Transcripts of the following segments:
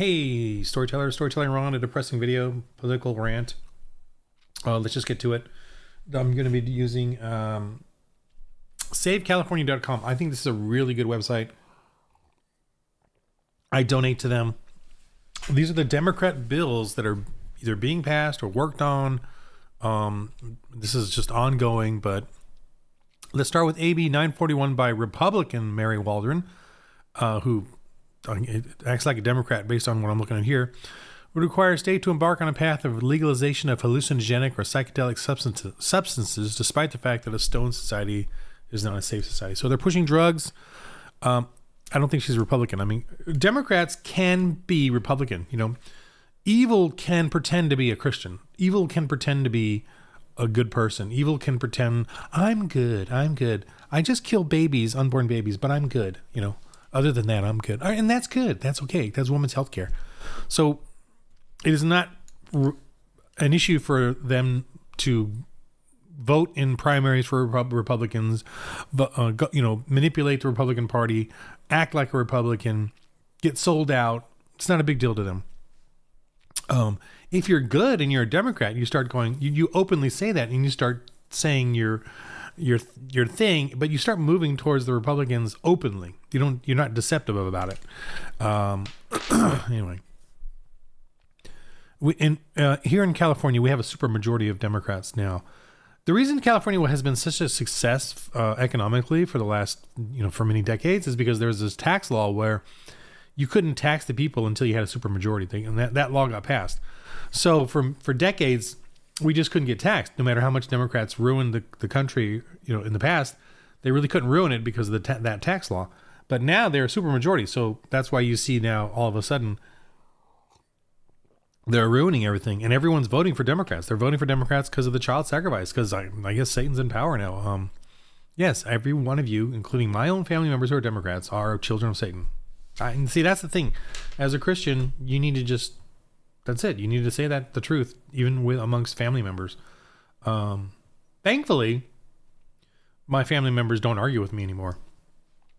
Hey, storytelling Ron, a depressing video, political rant. Let's just get to it. I'm going to be using savecalifornia.com. I think this is a really good website. I donate to them. These are the Democrat bills that are either being passed or worked on. This is just ongoing, but let's start with AB 941 by Republican Mary Waldron, who acts like a Democrat based on what I'm looking at here. Would require a state to embark on a path of legalization of hallucinogenic or psychedelic substances, despite the fact that a stoned society is not a safe society. So they're pushing drugs. I don't think she's Republican. I mean, Democrats can be Republican. You know, evil can pretend to be a Christian. Evil can pretend to be a good person. Evil can pretend, I'm good. I just kill babies, unborn babies, but I'm good. You know, other than that, I'm good. And that's good. That's okay. That's women's health care. So it is not an issue for them to vote in primaries for Republicans, manipulate the Republican Party, act like a Republican, get sold out. It's not a big deal to them. If you're good and you're a Democrat, you start going, you openly say that, and you start saying your thing, but you start moving towards the Republicans openly. You're not deceptive about it. Anyway. Here in California, we have a super majority of Democrats now. The reason California has been such a success economically for the last, for many decades is because there's this tax law where you couldn't tax the people until you had a super majority thing, and that law got passed. So for decades, we just couldn't get taxed, no matter how much Democrats ruined the country, in the past. They really couldn't ruin it because of that tax law. But now they're a super majority, so that's why you see now all of a sudden they're ruining everything, and everyone's voting for Democrats. They're voting for Democrats because of the child sacrifice, because I guess Satan's in power now. Yes, every one of you, including my own family members who are Democrats, are children of Satan. And see, that's the thing. As a Christian, you need to that's it. You need to say the truth, even amongst family members. Thankfully, my family members don't argue with me anymore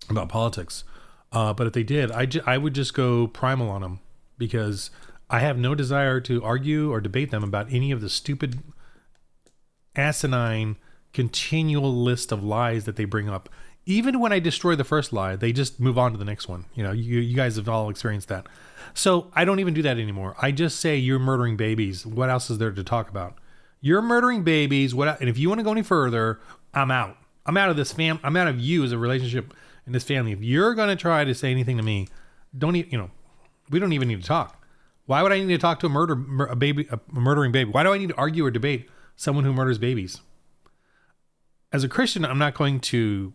about politics. But if they did, I would just go primal on them, because I have no desire to argue or debate them about any of the stupid, asinine, continual list of lies that they bring up. Even when I destroy the first lie, they just move on to the next one. You guys have all experienced that. So I don't even do that anymore. I just say, you're murdering babies. What else is there to talk about? You're murdering babies. And if you want to go any further, I'm out. I'm out of this I'm out of you as a relationship in this family. If you're going to try to say anything to me, we don't even need to talk. Why would I need to talk to a murdering baby? Why do I need to argue or debate someone who murders babies? As a Christian, I'm not going to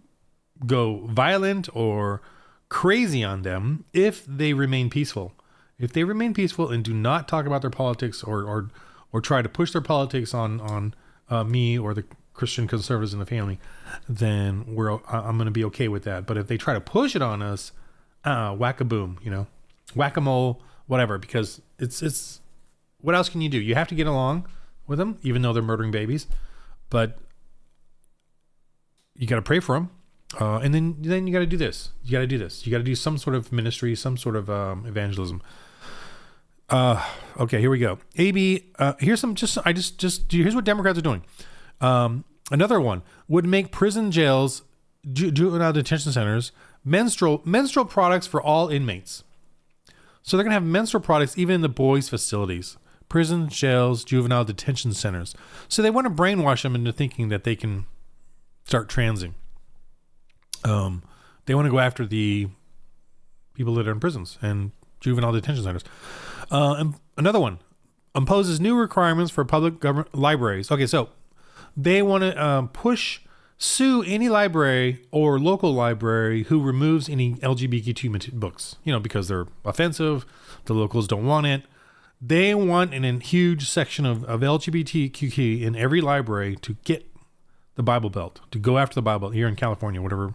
go violent or crazy on them if they remain peaceful. If they remain peaceful and do not talk about their politics or try to push their politics on me or the Christian conservatives in the family, then I'm going to be okay with that. But if they try to push it on us, whack-a-boom, whack-a-mole, whatever, because it's what else can you do? You have to get along with them, even though they're murdering babies, but you got to pray for them. And then you got to do this. You got to do some sort of ministry, some sort of evangelism. Okay, here we go. AB, here's here's what Democrats are doing. Another one would make prison jails, juvenile detention centers, menstrual products for all inmates. So they're going to have menstrual products even in the boys' facilities, prisons, jails, juvenile detention centers. So they want to brainwash them into thinking that they can start transing. They want to go after the people that are in prisons and juvenile detention centers. And another one imposes new requirements for public government libraries. Okay, so they want to sue any library or local library who removes any LGBTQ books, because they're offensive. The locals don't want it. They want a huge section of LGBTQ in every library to get the Bible Belt, to go after the Bible here in California, whatever.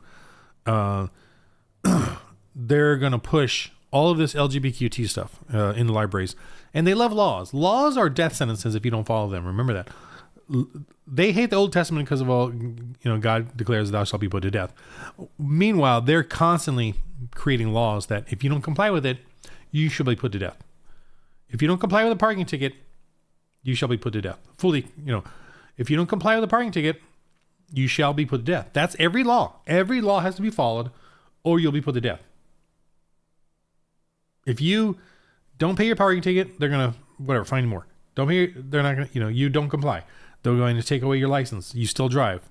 They're going to push all of this LGBTQ stuff in the libraries. And they love laws. Laws are death sentences if you don't follow them. Remember that. They hate the Old Testament because of all, God declares thou shalt be put to death. Meanwhile, they're constantly creating laws that if you don't comply with it, you shall be put to death. If you don't comply with a parking ticket, you shall be put to death. Fully, if you don't comply with a parking ticket, you shall be put to death. That's every law. Every law has to be followed, or you'll be put to death. If you don't pay your parking ticket, they're going to, fine more. They're not going to, you don't comply. They're going to take away your license. You still drive.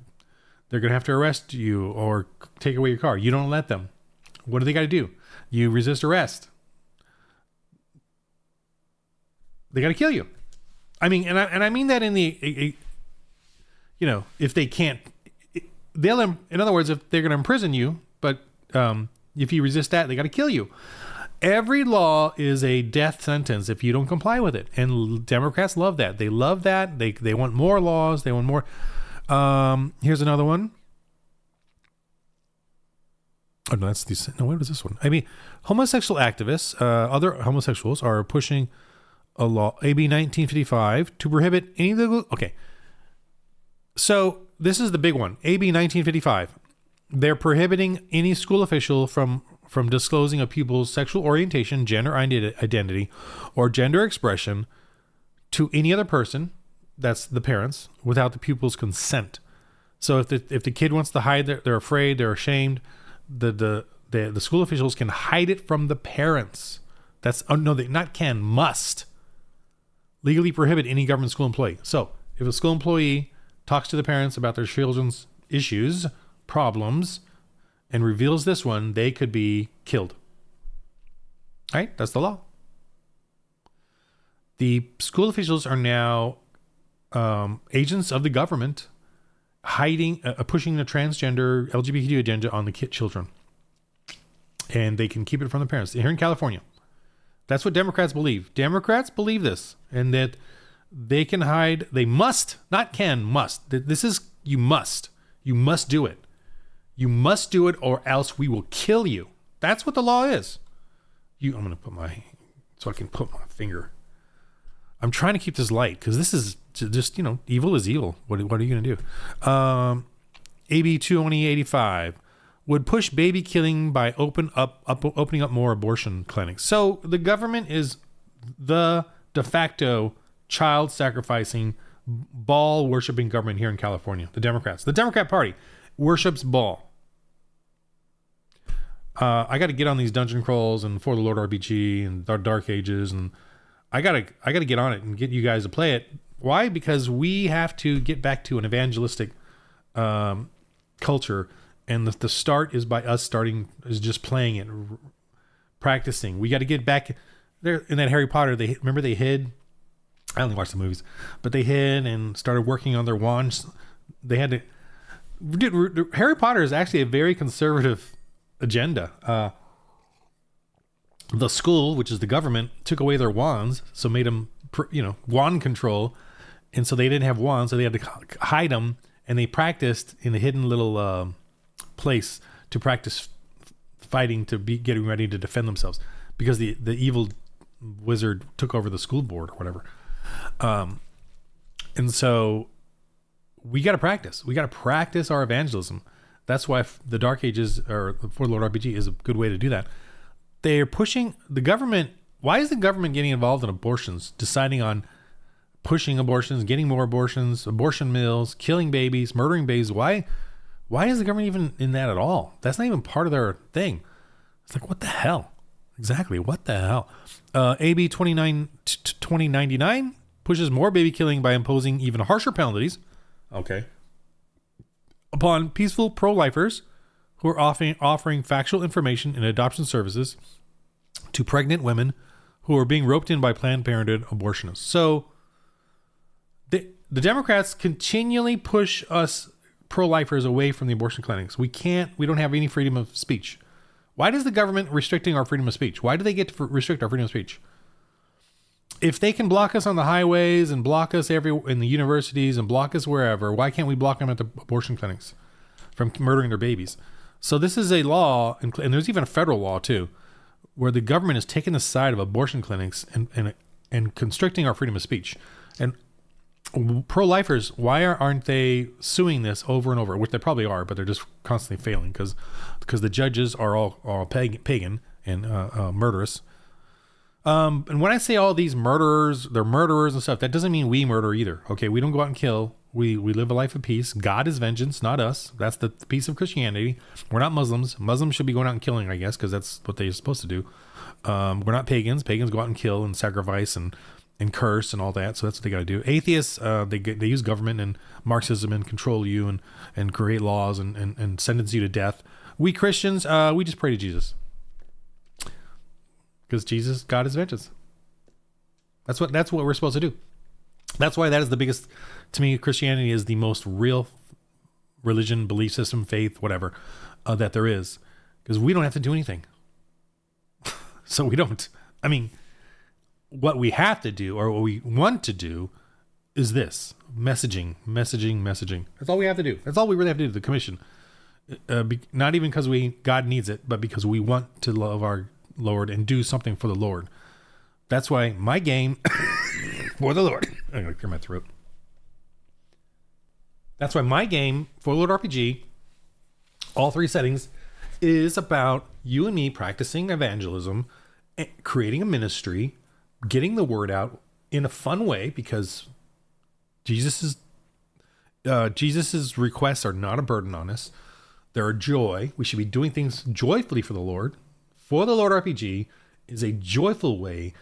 They're going to have to arrest you or take away your car. You don't let them. What do they got to do? You resist arrest. They got to kill you. I mean, and I mean that in the, if they can't, in other words, if they're going to imprison you, but if you resist that, they got to kill you. Every law is a death sentence if you don't comply with it. And Democrats love that. They love that. They want more laws. They want more. Here's another one. Oh, no, what is this one? I mean, homosexual activists, other homosexuals are pushing a law, AB 1955, to prohibit any legal. Okay. So this is the big one. AB 1955. They're prohibiting any school official from disclosing a pupil's sexual orientation, gender identity, or gender expression to any other person, that's the parents, without the pupil's consent. So if the kid wants to hide, they're afraid, they're ashamed, the school officials can hide it from the parents. Must legally prohibit any government school employee. So if a school employee talks to the parents about their children's issues, problems, and reveals this one, they could be killed. All right? That's the law. The school officials are now agents of the government hiding, pushing the transgender LGBT agenda on the children. And they can keep it from the parents. Here in California. That's what Democrats believe. Democrats believe this. And that they can hide, they must, not can, must. This is, you must. You must do it. You must do it or else we will kill you. That's what the law is. I'm going to put so I can put my finger. I'm trying to keep this light because this is just, evil is evil. What are you going to do? AB 2085 would push baby killing by opening up more abortion clinics. So the government is the de facto child sacrificing, ball worshiping government here in California. The Democrats. The Democrat Party worships ball. I got to get on these dungeon crawls and For the Lord RPG and Dark Ages, and I gotta get on it and get you guys to play it. Why? Because we have to get back to an evangelistic culture, and the start is by us is just playing it, practicing. We got to get back there. In that Harry Potter, they hid. I only watched the movies, but they hid and started working on their wands. They had to. Harry Potter is actually a very conservative agenda. The school, which is the government, took away their wands, so made them, wand control, and so they didn't have wands, so they had to hide them, and they practiced in a hidden little place to practice fighting to be getting ready to defend themselves because the evil wizard took over the school board or whatever. And so we got to practice. We got to practice our evangelism. That's why the Dark Ages or For the Lord RPG is a good way to do that. They're pushing the government. Why is the government getting involved in abortions, deciding on pushing abortions, getting more abortions, abortion mills, killing babies, murdering babies? Why is the government even in that at all? That's not even part of their thing. It's like, what the hell? Exactly. What the hell? AB 2099 pushes more baby killing by imposing even harsher penalties. Okay. Upon peaceful pro-lifers who are offering factual information in adoption services to pregnant women who are being roped in by Planned Parenthood abortionists. So the Democrats continually push us pro-lifers away from the abortion clinics. We don't have any freedom of speech. Why does the government restricting our freedom of speech? Why do they get to restrict our freedom of speech? If they can block us on the highways and block us in the universities and block us wherever, why can't we block them at the abortion clinics from murdering their babies? So this is a law, and there's even a federal law too, where the government is taking the side of abortion clinics and constricting our freedom of speech. And pro-lifers, why aren't they suing this over and over? Which they probably are, but they're just constantly failing because the judges are all pagan and murderous. And when I say all these murderers, they're murderers and stuff, that doesn't mean we murder either. Okay, we don't go out and kill. We live a life of peace. God is vengeance, not us. That's the piece of Christianity. We're not Muslims. Muslims should be going out and killing, I guess, because that's what they're supposed to do. We're not pagans. Pagans go out and kill and sacrifice and curse and all that. So that's what they got to do. Atheists, they use government and Marxism and control you and create laws and sentence you to death. We Christians, we just pray to Jesus. Because Jesus, God is vengeance. That's what we're supposed to do. That's why that is the biggest, to me, Christianity is the most real religion, belief system, faith, whatever, that there is. Because we don't have to do anything. So we don't. I mean, what we have to do, or what we want to do, is this. Messaging. That's all we have to do. That's all we really have to do, the commission. Not even because God needs it, but because we want to love our Lord and do something for the Lord. That's why my game for the Lord. I'm gonna clear my throat. That's why my game for Lord RPG, all three settings, is about you and me practicing evangelism, creating a ministry, getting the word out in a fun way, because Jesus's requests are not a burden on us. They're a joy. We should be doing things joyfully for the Lord. For the Lord RPG is a joyful way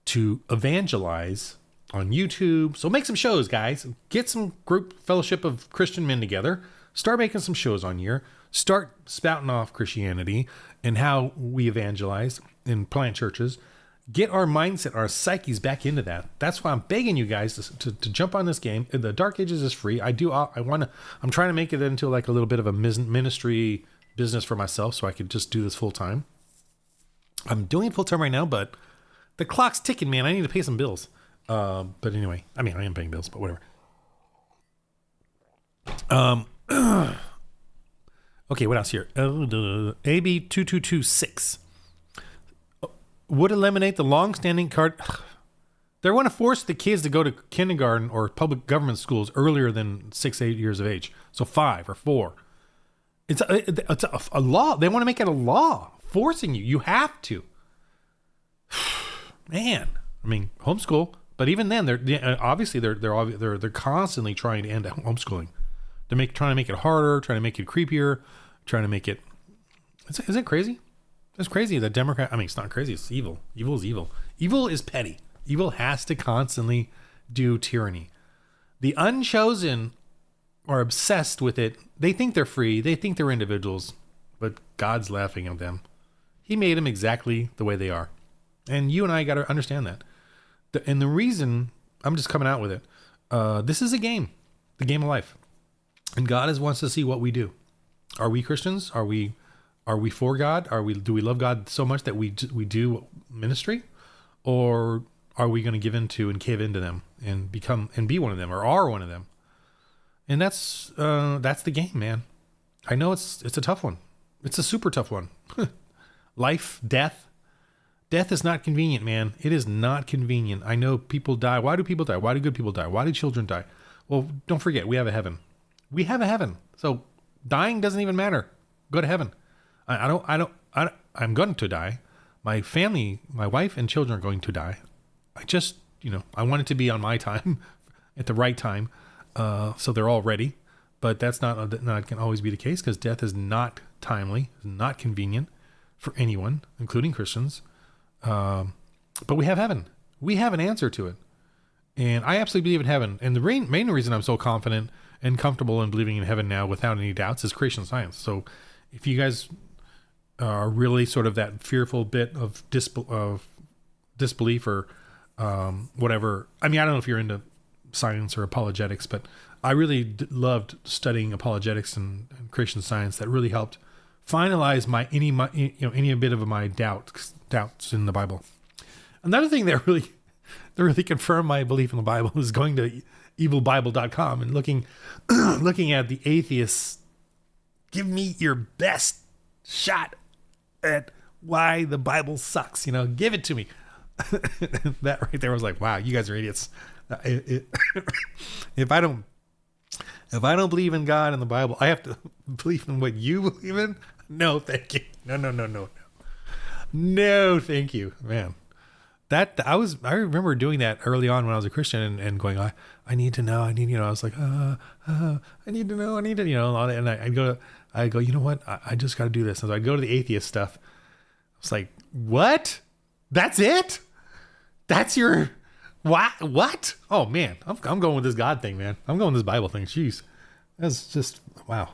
to evangelize on YouTube. So make some shows, guys. Get some group fellowship of Christian men together. Start making some shows on here. Start spouting off Christianity and how we evangelize and plant churches. Get our mindset, our psyches back into that. That's why I'm begging you guys to jump on this game. The Dark Ages is free. I'm trying to make it into like a little bit of a ministry business for myself so I could just do this full time. I'm doing it full time right now, but the clock's ticking, man. I need to pay some bills. But anyway, I mean, I am paying bills, but whatever. Okay, what else here? AB 2226 would eliminate the long-standing card. They want to force the kids to go to kindergarten or public government schools earlier than 6-8 years of age. So 5 or 4. It's a law. They want to make it a law, forcing you. You have to. Man, I mean, homeschool. But even then, they're constantly trying to end homeschooling. They're trying to make it harder, trying to make it creepier, trying to make it. Is it crazy? It's crazy. The Democrat. I mean, it's not crazy. It's evil. Evil is evil. Evil is petty. Evil has to constantly do tyranny. The unchosen are obsessed with it. They think they're free. They think they're individuals, but God's laughing at them. He made them exactly the way they are, and you and I got to understand that. And the reason I'm just coming out with it, this is a game, the game of life, and God wants to see what we do. Are we Christians? Are we for God? Do we love God so much that we do ministry, or are we going to give into and cave into them and become and be one of them, or are one of them? And that's the game, man. I know it's a tough one. It's a super tough one. Life, death. Death is not convenient, man. It is not convenient. I know people die. Why do people die? Why do good people die? Why do children die? Well, don't forget, we have a heaven. We have a heaven. So dying doesn't even matter. Go to heaven. I'm going to die. My family, my wife and children are going to die. I want it to be on my time, at the right time, so they're all ready. But that's not can always be the case, because death is not timely, not convenient for anyone, including Christians. But we have heaven. We have an answer to it. And I absolutely believe in heaven. And the main reason I'm so confident and comfortable in believing in heaven now without any doubts is creation science. So if you guys are really sort of that fearful bit of disbelief or whatever. I mean, I don't know if you're into science or apologetics, but I really loved studying apologetics and creation science. That really helped finalize any bit of my doubts in the Bible. Another thing that really confirmed my belief in the Bible is going to evilbible.com and looking at the atheists. Give me your best shot at why the Bible sucks. Give it to me. That right there was like, wow, you guys are idiots. If I don't believe in God and the Bible, I have to believe in what you believe in. No, thank you. No, thank you, man. I remember doing that early on when I was a Christian and going, I need to know, I was like, I need to know, and I go, you know what? I just got to do this. And so I'd go to the atheist stuff. I was like, what? That's it? That's your, what? Oh man, I'm going with this God thing, man. I'm going with this Bible thing. Jeez. That's just, wow.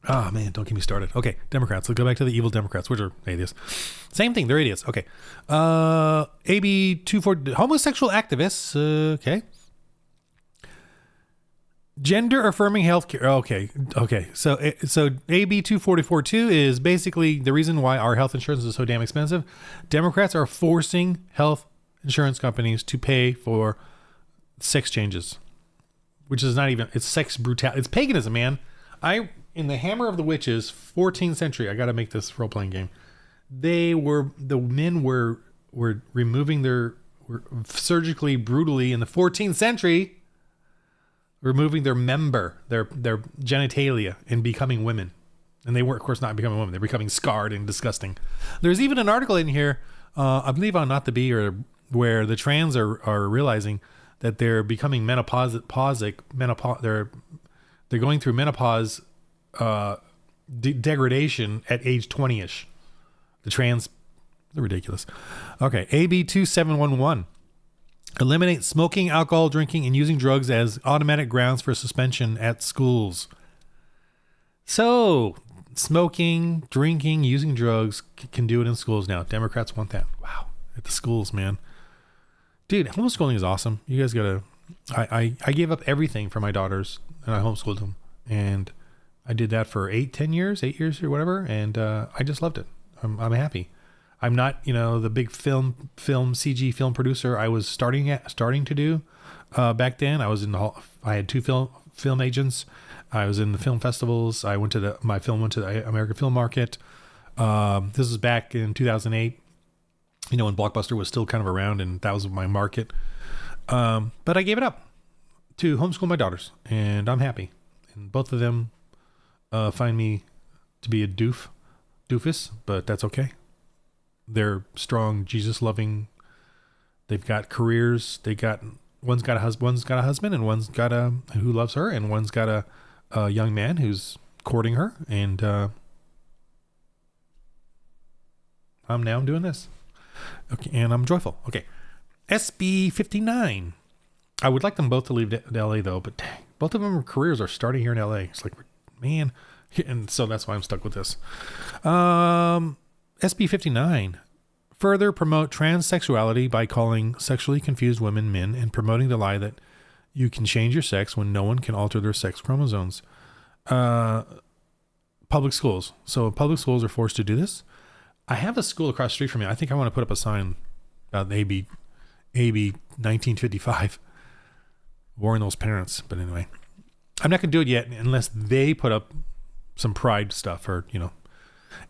Oh man, don't get me started. Okay, Democrats. Let's go back to the evil Democrats, which are atheists. Same thing, they're idiots. Okay. AB 240, homosexual activists. Okay. Gender affirming healthcare. Okay. So AB 244-2 is basically the reason why our health insurance is so damn expensive. Democrats are forcing health insurance companies to pay for sex changes, which is not even, it's sex brutality. It's paganism, man. In the Hammer of the Witches, 14th century, I got to make this role-playing game. The men were removing were surgically, brutally in the 14th century, removing their genitalia and becoming women. And they were, of course, not becoming women. They're becoming scarred and disgusting. There's even an article in here, I believe on Not the Bee, where the trans are realizing that they're becoming menopausic. They're going through menopause degradation at age 20-ish. They're ridiculous. Okay, AB 2711. Eliminate smoking, alcohol, drinking, and using drugs as automatic grounds for suspension at schools. So, smoking, drinking, using drugs can do it in schools now. Democrats want that. Wow. At the schools, man. Dude, homeschooling is awesome. You guys gotta... I gave up everything for my daughters, and I homeschooled them. And I did that for 8 years or whatever, and I just loved it. I'm happy. I'm not, the big film CG film producer I was starting to do back then. I had 2 film agents. I was in the film festivals. My film went to the American Film Market. This was back in 2008, when Blockbuster was still kind of around, and that was my market. But I gave it up to homeschool my daughters, and I'm happy. And both of them find me to be a doofus, but that's okay. They're strong, Jesus-loving. They've got careers. One's got a husband, and one's got who loves her, and one's got a young man who's courting her. And I'm doing this. Okay, and I'm joyful. Okay, SB 59. I would like them both to leave LA though, but dang, both of them careers are starting here in LA. It's like, man, and so that's why I'm stuck with this. SB 59. Further promote transsexuality by calling sexually confused women men and promoting the lie that you can change your sex when no one can alter their sex chromosomes. Public schools. So public schools are forced to do this. I have a school across the street from me. I think I want to put up a sign about AB 1955. Warning those parents. But anyway, I'm not going to do it yet unless they put up some pride stuff or,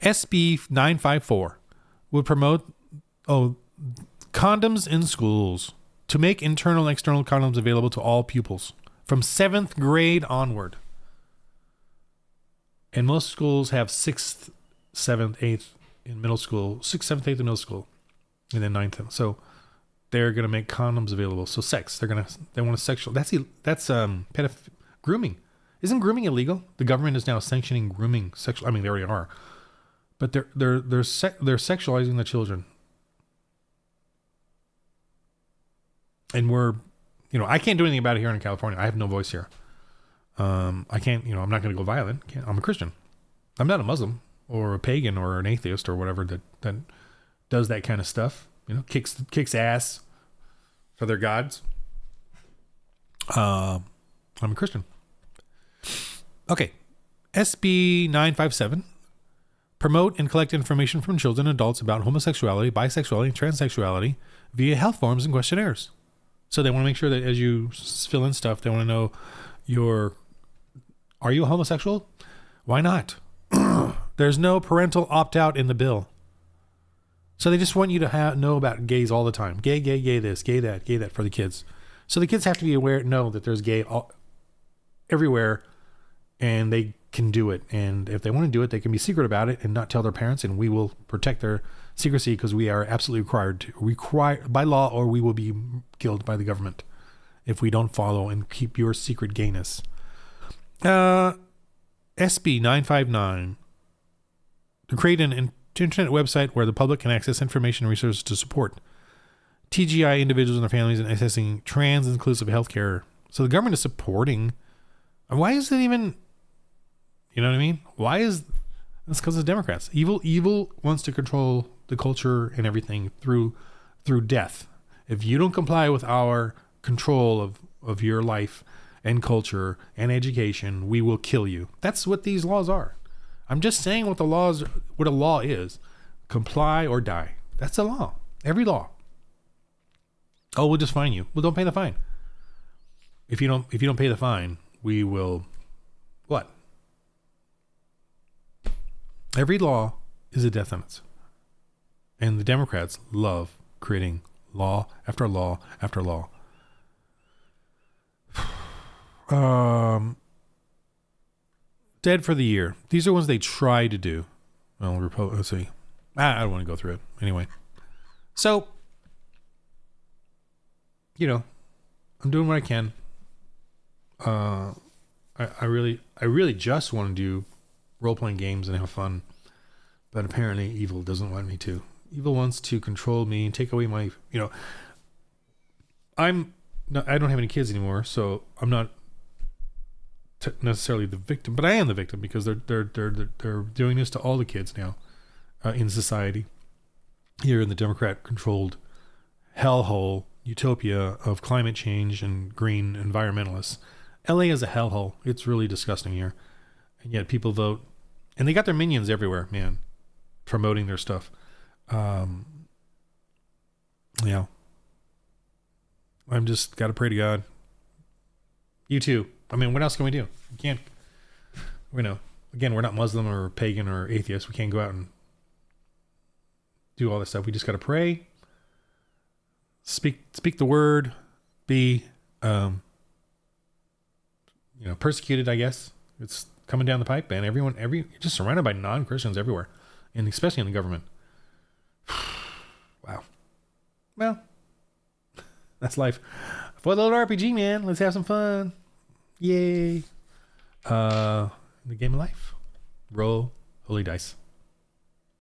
SB 954 would promote condoms in schools to make internal and external condoms available to all pupils from 7th grade onward. And most schools have 6th, 7th, 8th in middle school, 6th, 7th, 8th in middle school, and then 9th. So they're going to make condoms available. So sex, they want to sexual. That's grooming. Isn't grooming illegal? The government is now sanctioning grooming, sexual. I mean, they already are, but they're sexualizing the children. And I can't do anything about it here in California. I have no voice here. I can't, I'm not going to go violent. I'm a Christian. I'm not a Muslim or a pagan or an atheist or whatever that does that kind of stuff. Kicks ass for their gods. I'm a Christian. Okay. SB 957. Promote and collect information from children and adults about homosexuality, bisexuality, and transsexuality via health forms and questionnaires. So they want to make sure that as you fill in stuff, they want to know are you a homosexual? Why not? There's no parental opt-out in the bill. So they just want you to know about gays all the time. Gay this, gay that for the kids. So the kids have to be know that there's gay everywhere, and they can do it. And if they want to do it, they can be secret about it and not tell their parents, and we will protect their secrecy because we are absolutely required by law, or we will be killed by the government if we don't follow and keep your secret gayness. SB 959 to create an internet website where the public can access information and resources to support TGI individuals and their families in accessing trans-inclusive healthcare. So the government is supporting. Why is it even? You know what I mean? Why is that's because of Democrats? Evil wants to control the culture and everything through death. If you don't comply with our control of your life and culture and education, we will kill you. That's what these laws are. I'm just saying what a law is. Comply or die. That's a law. Every law. Oh, we'll just fine you. Well, don't pay the fine. If you don't pay the fine, we will what? Every law is a death sentence. And the Democrats love creating law after law after law. Dead for the year. These are ones they try to do. Well, let's see. I don't want to go through it. Anyway. So, I'm doing what I can. I really just want to do role-playing games and have fun. But apparently evil doesn't want me to. Evil wants to control me and take away my, I don't have any kids anymore, so I'm not necessarily the victim, but I am the victim because they're doing this to all the kids now in society here in the Democrat-controlled hellhole utopia of climate change and green environmentalists. LA is a hellhole. It's really disgusting here, and yet people vote, and they got their minions everywhere, man, promoting their stuff. Yeah. I'm just got to pray to God. You too. I mean, what else can we do? We can't, again, we're not Muslim or pagan or atheist. We can't go out and do all this stuff. We just got to pray, speak the word, be, persecuted, I guess. It's coming down the pipe, and you're just surrounded by non-Christians everywhere, and especially in the government. Wow. Well, that's life. For the little RPG, man. Let's have some fun. Yay. The game of life. Roll holy dice.